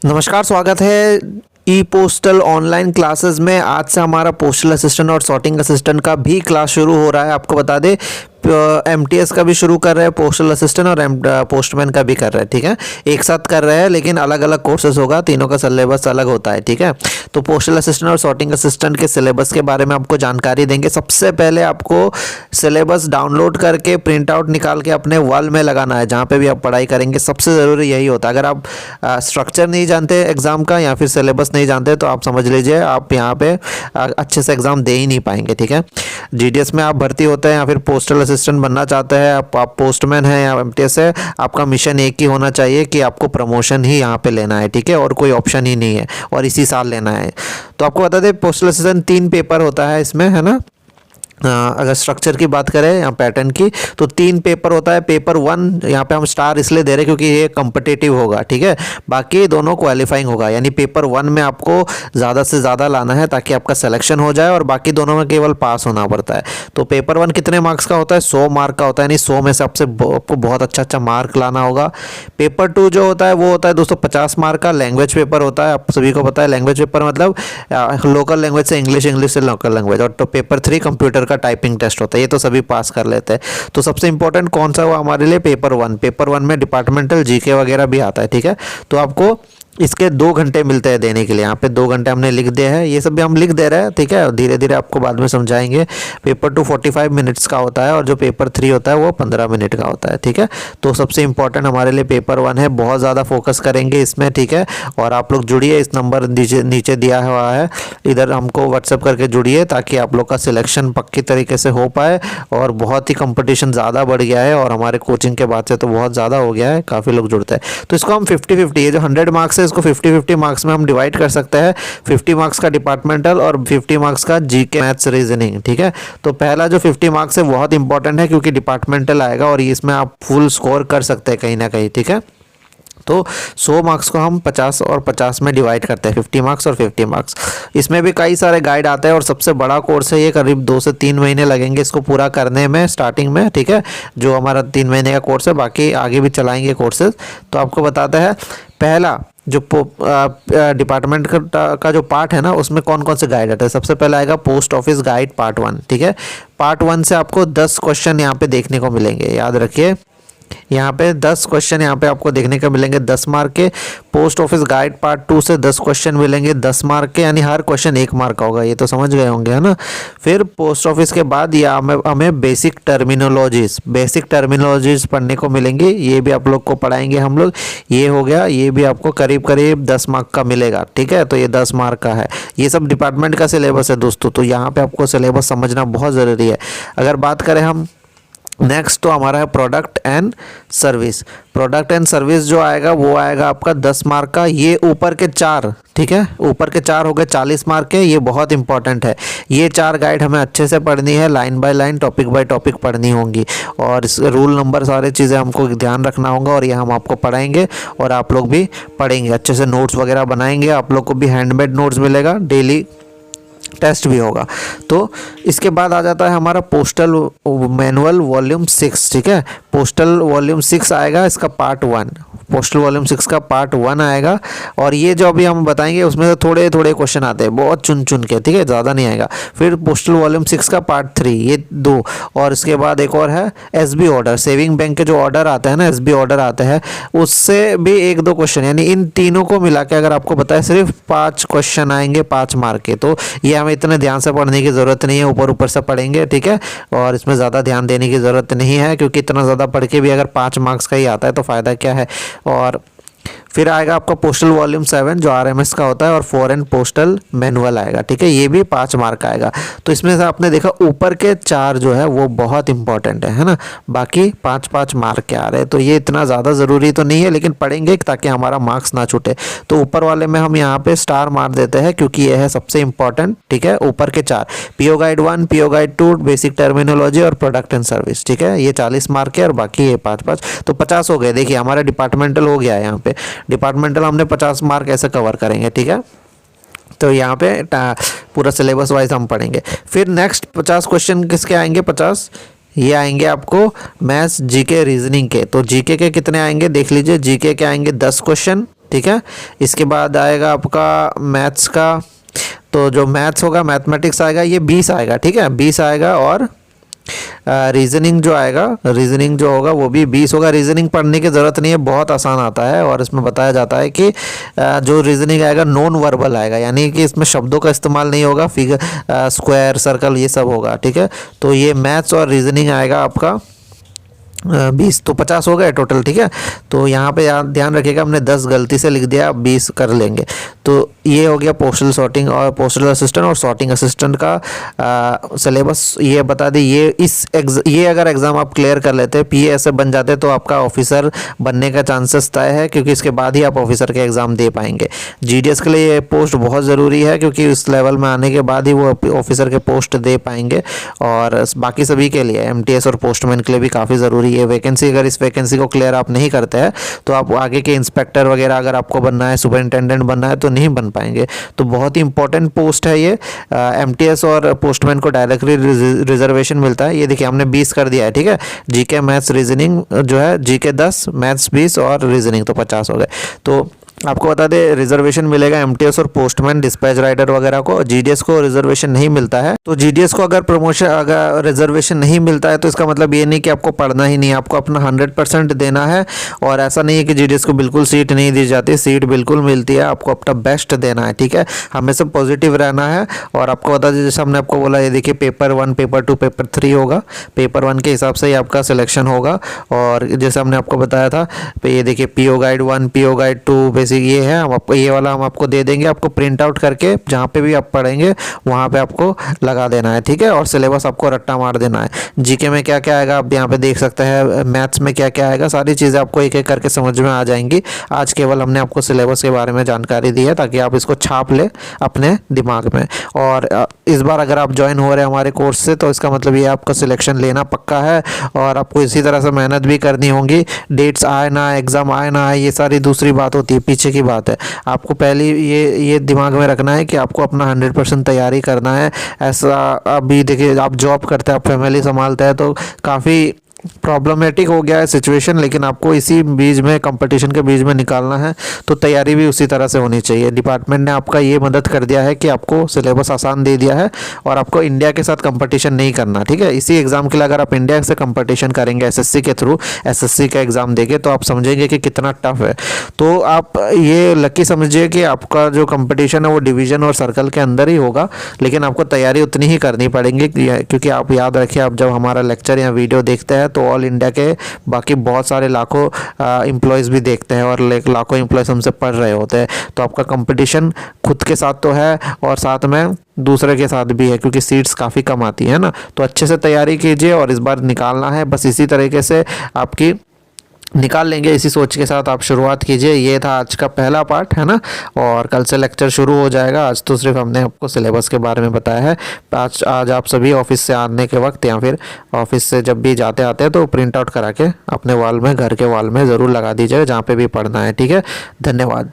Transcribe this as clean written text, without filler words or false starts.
नमस्कार, स्वागत है ई पोस्टल ऑनलाइन क्लासेस में। आज से हमारा पोस्टल असिस्टेंट और सॉर्टिंग असिस्टेंट का भी क्लास शुरू हो रहा है। आपको बता दें एमटीएस का भी शुरू कर रहे हैं, पोस्टल असिस्टेंट और पोस्टमैन का भी कर रहे हैं। ठीक है, एक साथ कर रहे हैं लेकिन अलग अलग कोर्सेज होगा, तीनों का सिलेबस अलग होता है। ठीक है, तो पोस्टल असिस्टेंट और सॉर्टिंग असिस्टेंट के सिलेबस के बारे में आपको जानकारी देंगे। सबसे पहले आपको सिलेबस डाउनलोड करके प्रिंट आउट निकाल के अपने वॉल में लगाना है, जहाँ पे भी आप पढ़ाई करेंगे। सबसे ज़रूरी यही होता है। अगर आप स्ट्रक्चर नहीं जानते एग्ज़ाम का या फिर सिलेबस नहीं जानते तो आप समझ लीजिए आप यहाँ पे अच्छे से एग्ज़ाम दे ही नहीं पाएंगे। ठीक है, जीडीएस में आप भर्ती होते हैं या फिर पोस्टल असिस्टेंट बनना चाहते हैं, आप पोस्टमैन हैं या एमटीएस है, आपका मिशन एक ही होना चाहिए कि आपको प्रमोशन ही यहाँ पे लेना है। ठीक है, और कोई ऑप्शन ही नहीं है और इसी साल लेना है। तो आपको बता दें पोस्टल असिस्टेंट 3 पेपर होता है इसमें, है ना। अगर स्ट्रक्चर की बात करें या पैटर्न की तो 3 पेपर होता है। पेपर 1 यहाँ पे हम स्टार इसलिए दे रहे हैं क्योंकि ये कम्पिटिटिव होगा। ठीक है, बाकी दोनों क्वालिफाइंग होगा, यानी पेपर 1 में आपको ज़्यादा से ज़्यादा लाना है ताकि आपका सिलेक्शन हो जाए और बाकी दोनों में केवल पास होना पड़ता है। तो पेपर 1 कितने मार्क्स का होता है? 100 मार्क का होता है, यानी 100 में से आपको बहुत अच्छा मार्क लाना होगा। पेपर 2 जो होता है वो होता है दोस्तों 50 मार्क का। लैंग्वेज पेपर होता है, आप सभी को पता है लैंग्वेज पेपर मतलब लोकल लैंग्वेज से इंग्लिश, इंग्लिश से लोकल लैंग्वेज। और तो पेपर 3 कंप्यूटर का टाइपिंग टेस्ट होता है, ये तो सभी पास कर लेते हैं। तो सबसे इंपॉर्टेंट कौन सा हुआ हमारे लिए? पेपर 1। पेपर 1 में डिपार्टमेंटल जीके वगैरह भी आता है। ठीक है, तो आपको इसके 2 घंटे मिलते हैं देने के लिए। यहाँ पे 2 घंटे हमने लिख दिए हैं, ये सब भी हम लिख दे रहे हैं। ठीक है, धीरे धीरे आपको बाद में समझाएंगे। पेपर 2 45 मिनट्स का होता है और जो पेपर 3 होता है वो 15 मिनट का होता है। ठीक है, तो सबसे इंपॉर्टेंट हमारे लिए पेपर 1 है, बहुत ज़्यादा फोकस करेंगे इसमें। ठीक है, और आप लोग जुड़िए, इस नंबर नीचे दिया हुआ है, इधर हमको व्हाट्सअप करके जुड़िए ताकि आप लोग का सिलेक्शन पक्की तरीके से हो पाए। और बहुत ही कंपटीशन ज़्यादा बढ़ गया है और हमारे कोचिंग के बाद से तो बहुत ज़्यादा हो गया है, काफ़ी लोग जुड़ते हैं। तो इसको हम 50-50, ये जो 100 मार्क्स है इसको 50-50 मार्क्स में हम डिवाइड कर सकते हैं। 50 मार्क्स का डिपार्टमेंटल और 50 मार्क्स का जीके मैथ्स रीजनिंग। ठीक है, तो पहला जो 50 मार्क्स है बहुत इंपॉर्टेंट है क्योंकि डिपार्टमेंटल आएगा और इसमें आप फुल स्कोर कर सकते हैं कहीं ना कहीं। ठीक है, तो 100 मार्क्स को हम 50 और 50 में डिवाइड करते हैं, 50 मार्क्स और 50 मार्क्स। इसमें भी कई सारे गाइड आते हैं और सबसे बड़ा कोर्स है ये, करीब 2 से 3 महीने लगेंगे इसको पूरा करने में स्टार्टिंग में। ठीक है, जो हमारा 3 महीने का कोर्स है, बाकी आगे भी चलाएंगे कोर्सेज। तो आपको बताते हैं पहला जो डिपार्टमेंट का जो पार्ट है ना, उसमें कौन कौन से गाइड आते हैं। सबसे पहले आएगा पोस्ट ऑफिस गाइड पार्ट 1। ठीक है, पार्ट 1 से आपको 10 क्वेश्चन यहाँ पे देखने को मिलेंगे, याद रखिए। यहाँ पे 10 क्वेश्चन यहाँ पे आपको देखने को मिलेंगे 10 मार्क के। पोस्ट ऑफिस गाइड पार्ट 2 से 10 क्वेश्चन मिलेंगे 10 मार्क के, यानी हर क्वेश्चन 1 मार्क का होगा, ये तो समझ गए होंगे, है ना। फिर पोस्ट ऑफिस के बाद ये हमें बेसिक टर्मिनोलॉजीज पढ़ने को मिलेंगी, ये भी आप लोग को पढ़ाएंगे हम लोग। ये हो गया, ये भी आपको करीब करीब 10 मार्क का मिलेगा। ठीक है, तो ये 10 मार्क का है। ये सब डिपार्टमेंट का सिलेबस है दोस्तों, तो यहाँ पे आपको सिलेबस समझना बहुत ज़रूरी है। अगर बात करें हम नेक्स्ट, तो हमारा है product and service. Product and service जो आएगा वो आएगा आपका 10 मार्क का। ये ऊपर के 4, ठीक है, ऊपर के 4 हो गए 40 मार्क के, ये बहुत इंपॉर्टेंट है। ये 4 गाइड हमें अच्छे से पढ़नी है, line by line, topic by topic पढ़नी होंगी और इस रूल नंबर सारी चीज़ें हमको ध्यान रखना होगा और ये हम आपको पढ़ाएंगे और आप लोग भी पढ़ेंगे, अच्छे से नोट्स वगैरह बनाएंगे। आप लोग को भी हैंडमेड नोट्स मिलेगा, डेली टेस्ट भी होगा। तो इसके बाद आ जाता है हमारा पोस्टल मैनुअल वॉल्यूम 6। ठीक है, पोस्टल वॉल्यूम 6 आएगा, इसका पार्ट 1, पोस्टल वॉल्यूम 6 का पार्ट 1 आएगा। और ये जो अभी हम बताएंगे उसमें से थोड़े थोड़े क्वेश्चन आते हैं, बहुत चुन चुन के। ठीक है, ज़्यादा नहीं आएगा। फिर पोस्टल वॉल्यूम 6 का पार्ट 3, ये 2। और इसके बाद एक और है एसबी ऑर्डर, सेविंग बैंक के जो ऑर्डर आते हैं ना, एसबी ऑर्डर आते हैं, उससे भी 1-2 क्वेश्चन, यानी इन तीनों को मिला के अगर आपको बताए सिर्फ 5 क्वेश्चन आएंगे 5 मार्क के। तो ये हमें इतने ध्यान से पढ़ने की ज़रूरत नहीं है, ऊपर ऊपर से पढ़ेंगे। ठीक है, और इसमें ज़्यादा ध्यान देने की ज़रूरत नहीं है क्योंकि इतना ज़्यादा पढ़ के भी अगर 5 मार्क्स का ही आता है तो फ़ायदा क्या है। और फिर आएगा आपका पोस्टल वॉल्यूम 7 जो आरएमएस का होता है और फॉरेन पोस्टल मैनुअल आएगा। ठीक है, ये भी 5 मार्क का आएगा। तो इसमें से आपने देखा ऊपर के 4 जो है वो बहुत इंपॉर्टेंट है ना, बाकी 5-5 मार्क के आ रहे हैं। तो ये इतना ज़्यादा ज़रूरी तो नहीं है लेकिन पढ़ेंगे ताकि हमारा मार्क्स ना छूटे। तो ऊपर वाले में हम यहाँ पे स्टार मार देते हैं क्योंकि ये है सबसे इंपॉर्टेंट। ठीक है, ऊपर के 4 PO guide 1, PO guide 2, basic terminology और प्रोडक्ट एंड सर्विस। ठीक है, ये 40 मार्क के और बाकी ये 5-5, तो 50 हो गए। देखिए हमारा डिपार्टमेंटल हो गया है, यहाँ पे डिपार्टमेंटल हमने 50 मार्क ऐसे कवर करेंगे। ठीक है, तो यहाँ पे पूरा सिलेबस वाइज हम पढ़ेंगे। फिर नेक्स्ट 50 क्वेश्चन किसके आएंगे? 50 ये आएंगे आपको मैथ्स जीके रीजनिंग के। तो जीके के कितने आएंगे देख लीजिए। जीके के आएंगे 10 क्वेश्चन, ठीक है। इसके बाद आएगा आपका मैथ्स का, तो जो मैथ्स होगा मैथमेटिक्स आएगा ये 20 आएगा, ठीक है 20 आएगा। और रीजनिंग जो आएगा, रीजनिंग जो होगा वो भी 20 होगा। रीजनिंग पढ़ने की ज़रूरत नहीं है, बहुत आसान आता है। और इसमें बताया जाता है कि जो रीजनिंग आएगा नॉन वर्बल आएगा, यानी कि इसमें शब्दों का इस्तेमाल नहीं होगा, फिगर स्क्वायर सर्कल ये सब होगा, ठीक है। तो ये मैथ्स और रीजनिंग आएगा आपका 20, तो 50 हो गए टोटल, ठीक है। तो यहाँ पे ध्यान रखिएगा, हमने 10 गलती से लिख दिया, 20 कर लेंगे। तो ये हो गया पोस्टल सॉर्टिंग और पोस्टल असिस्टेंट और सॉर्टिंग असिस्टेंट का सिलेबस ये बता दी। ये अगर एग्ज़ाम आप क्लियर कर लेते, पीए ऐसे बन जाते, तो आपका ऑफिसर बनने का चांसेस तय है, क्योंकि इसके बाद ही आप ऑफिसर के एग्ज़ाम दे पाएंगे। जीडीएस के लिए ये पोस्ट बहुत ज़रूरी है, क्योंकि इस लेवल में आने के बाद ही वो ऑफिसर के पोस्ट दे पाएंगे। और बाकी सभी के लिए एमटीएस और पोस्टमैन के लिए भी काफ़ी ज़रूरी ये वैकेंसी। अगर इस वैकेंसी को क्लियर आप नहीं करते हैं तो आप आगे के इंस्पेक्टर वगैरह अगर आपको बनना है, सुपरिंटेंडेंट बनना है, तो नहीं बन पाएंगे। तो बहुत ही इंपॉर्टेंट पोस्ट है ये। एमटीएस और पोस्टमैन को डायरेक्टली रिजर्वेशन मिलता है। ये देखिए हमने 20 कर दिया है, ठीक है। जीके मैथ्स रीजनिंग जो है, जीके 10, मैथ्स 20 और रीजनिंग तो 50 हो गए। तो आपको बता दें रिजर्वेशन मिलेगा एमटीएस और पोस्टमैन, डिस्पैच राइडर वगैरह को। जीडीएस को रिजर्वेशन नहीं मिलता है। तो जीडीएस को अगर रिजर्वेशन नहीं मिलता है तो इसका मतलब ये नहीं कि आपको पढ़ना ही नहीं है, आपको अपना 100% देना है। और ऐसा नहीं है कि जीडीएस को बिल्कुल सीट नहीं दी जाती, सीट बिल्कुल मिलती है, आपको अपना बेस्ट देना है, ठीक है। हमेशा पॉजिटिव रहना है। और आपको बता दें, जैसे हमने आपको बोला, ये देखिए पेपर 1, पेपर 2, पेपर 3 होगा। पेपर 1 के हिसाब से ही आपका सिलेक्शन होगा। और जैसे हमने आपको बताया था, ये देखिए पीओ गाइड 1, पीओ गाइड 2 ये है, हम आपको ये वाला हम आपको दे देंगे। आपको प्रिंट आउट करके जहाँ पे भी आप पढ़ेंगे वहाँ पे आपको लगा देना है, ठीक है। और सिलेबस आपको रट्टा मार देना है। जीके में क्या क्या आएगा आप यहाँ पे देख सकते हैं, मैथ्स में क्या क्या आएगा, सारी चीज़ें आपको एक एक करके समझ में आ जाएंगी। आज केवल हमने आपको सिलेबस के बारे में जानकारी दी है, ताकि आप इसको छाप ले अपने दिमाग में। और इस बार अगर आप ज्वाइन हो रहे हैं हमारे कोर्स से, तो इसका मतलब ये आपका सिलेक्शन लेना पक्का है। और आपको इसी तरह से मेहनत भी करनी होगी। डेट्स आए ना, एग्ज़ाम आए ना आए, ये सारी दूसरी बात होती है, पीछे की बात है। आपको पहले ये दिमाग में रखना है कि आपको अपना 100% तैयारी करना है। ऐसा अभी देखिए, आप जॉब करते हैं, आप फैमिली संभालते हैं, तो काफ़ी प्रॉब्लमेटिक हो गया है सिचुएशन, लेकिन आपको इसी बीच में, कंपटीशन के बीच में निकालना है। तो तैयारी भी उसी तरह से होनी चाहिए। डिपार्टमेंट ने आपका ये मदद कर दिया है कि आपको सिलेबस आसान दे दिया है और आपको इंडिया के साथ कंपटीशन नहीं करना, ठीक है। इसी एग्ज़ाम के लिए अगर आप इंडिया से कंपटीशन करेंगे एसएससी के थ्रू, एसएससी का एग्ज़ाम देंगे, तो आप समझेंगे कि कितना टफ है। तो आप ये लकी समझिए कि आपका जो कंपटीशन है वो डिवीज़न और सर्कल के अंदर ही होगा, लेकिन आपको तैयारी उतनी ही करनी पड़ेगी। क्योंकि आप याद रखिए, आप जब हमारा लेक्चर या वीडियो देखते हैं तो ऑल इंडिया के बाकी बहुत सारे लाखों एम्प्लॉयज़ भी देखते हैं, और लाखों एम्प्लॉयज़ हमसे पढ़ रहे होते हैं। तो आपका कंपटीशन खुद के साथ तो है और साथ में दूसरे के साथ भी है, क्योंकि सीट्स काफ़ी कम आती है ना। तो अच्छे से तैयारी कीजिए और इस बार निकालना है। बस इसी तरीके से आपकी निकाल लेंगे, इसी सोच के साथ आप शुरुआत कीजिए। ये था आज का पहला पार्ट, है ना। और कल से लेक्चर शुरू हो जाएगा। आज तो सिर्फ हमने आपको सिलेबस के बारे में बताया है। आज आप सभी ऑफिस से आने के वक्त या फिर ऑफिस से जब भी जाते आते हैं, तो प्रिंट आउट करा के अपने वॉल में, घर के वॉल में ज़रूर लगा दीजिएगा, जहाँ पे भी पढ़ना है, ठीक है। धन्यवाद।